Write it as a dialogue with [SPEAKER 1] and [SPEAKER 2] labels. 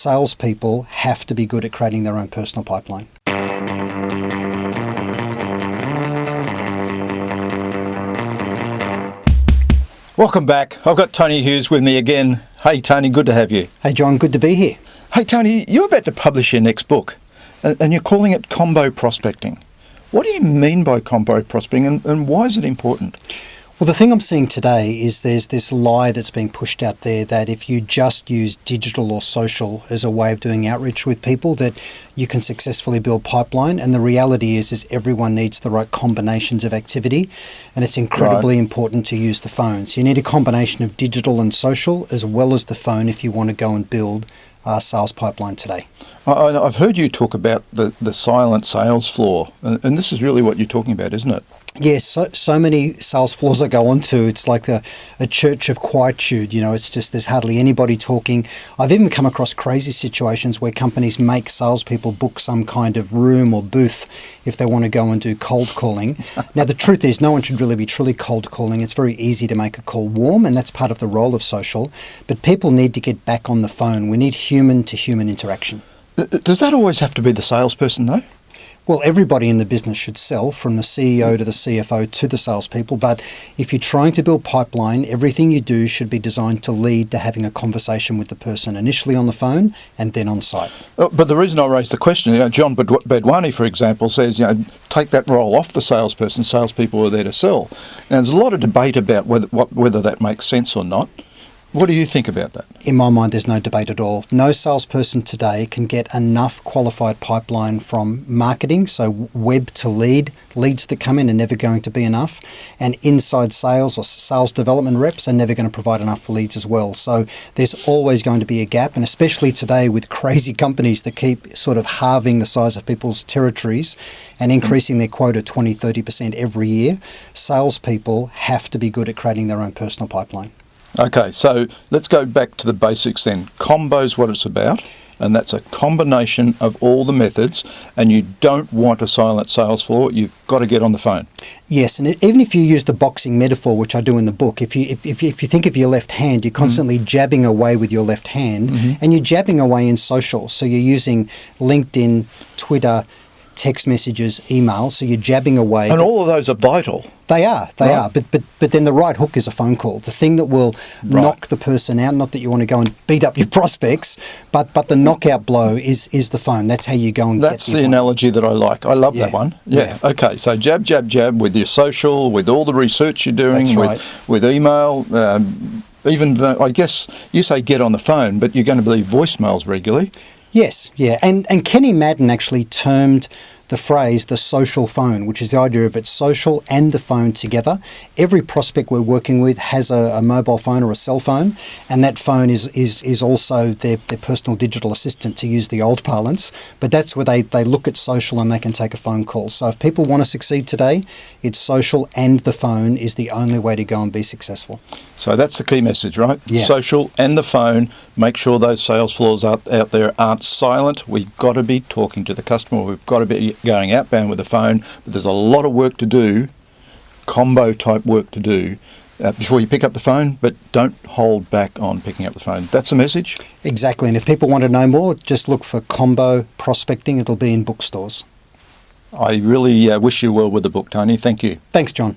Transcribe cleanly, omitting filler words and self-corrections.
[SPEAKER 1] salespeople have to be good at creating their own personal pipeline.
[SPEAKER 2] Welcome back. I've got Tony Hughes with me again. Hey Tony, good to have you.
[SPEAKER 1] Hey John, good to be here.
[SPEAKER 2] Hey Tony, you're about to publish your next book and you're calling it Combo Prospecting. What do you mean by combo prospecting and why is it important?
[SPEAKER 1] Well, the thing I'm seeing today is there's this lie that's being pushed out there that if you just use digital or social as a way of doing outreach with people, that you can successfully build pipeline. And the reality is everyone needs the right combinations of activity, and it's incredibly important to use the phone. So you need a combination of digital and social as well as the phone if you want to go and build a sales pipeline today.
[SPEAKER 2] I've heard you talk about the silent sales floor, and this is really what you're talking about, isn't it?
[SPEAKER 1] Yes, so many sales floors I go onto, it's like a church of quietude. You know, it's just there's hardly anybody talking. I've even come across crazy situations where companies make salespeople book some kind of room or booth if they want to go and do cold calling. Now, the truth is no one should really be truly cold calling. It's very easy to make a call warm, and that's part of the role of social. But people need to get back on the phone. We need human-to-human interaction.
[SPEAKER 2] Does that always have to be the salesperson, though?
[SPEAKER 1] Well, everybody in the business should sell, from the CEO to the CFO to the salespeople. But if you're trying to build pipeline, everything you do should be designed to lead to having a conversation with the person initially on the phone and then on site.
[SPEAKER 2] But the reason I raised the question, John Bedwani, for example, says, take that role off the salesperson. Salespeople are there to sell. Now, there's a lot of debate about whether that makes sense or not. What do you think about that?
[SPEAKER 1] In my mind, there's no debate at all. No salesperson today can get enough qualified pipeline from marketing, so web to lead. Leads that come in are never going to be enough. And inside sales or sales development reps are never going to provide enough leads as well. So there's always going to be a gap, and especially today with crazy companies that keep sort of halving the size of people's territories and increasing their quota 20-30% every year, salespeople have to be good at creating their own personal pipeline.
[SPEAKER 2] Okay, so let's go back to the basics then. Combo's what it's about, and that's a combination of all the methods, and you don't want a silent sales floor. You've got to get on the phone.
[SPEAKER 1] Yes, and even if you use the boxing metaphor, which I do in the book, if you think of your left hand, you're constantly jabbing away with your left hand, and you're jabbing away in social. So you're using LinkedIn, Twitter, text messages, email, so you're jabbing away.
[SPEAKER 2] And all of those are vital.
[SPEAKER 1] They are. But then the right hook is a phone call. The thing that will knock the person out, not that you want to go and beat up your prospects, but the knockout blow is the phone. That's how you go and
[SPEAKER 2] That's the analogy that I like. I love that one. Yeah. Okay, so jab, jab, jab with your social, with all the research you're doing, with email, even though, I guess you say get on the phone, but you're going to leave voicemails regularly.
[SPEAKER 1] Yes, yeah. And Kenny Madden actually termed the phrase the social phone, which is the idea of it's social and the phone together. Every prospect we're working with has a mobile phone or a cell phone, and that phone is also their personal digital assistant, to use the old parlance. But that's where they look at social and they can take a phone call. So if people want to succeed today, it's social and the phone is the only way to go and be successful.
[SPEAKER 2] So that's the key message, right?
[SPEAKER 1] Yeah.
[SPEAKER 2] Social and the phone. Make sure those sales floors out there aren't silent. We've got to be talking to the customer. We've got to be going outbound with the phone. But there's a lot of work to do, combo type work to do, before you pick up the phone, but don't hold back on picking up the phone. That's the message?
[SPEAKER 1] Exactly. And if people want to know more, just look for Combo Prospecting. It'll be in bookstores.
[SPEAKER 2] I really wish you well with the book, Tony. Thank you.
[SPEAKER 1] Thanks, John.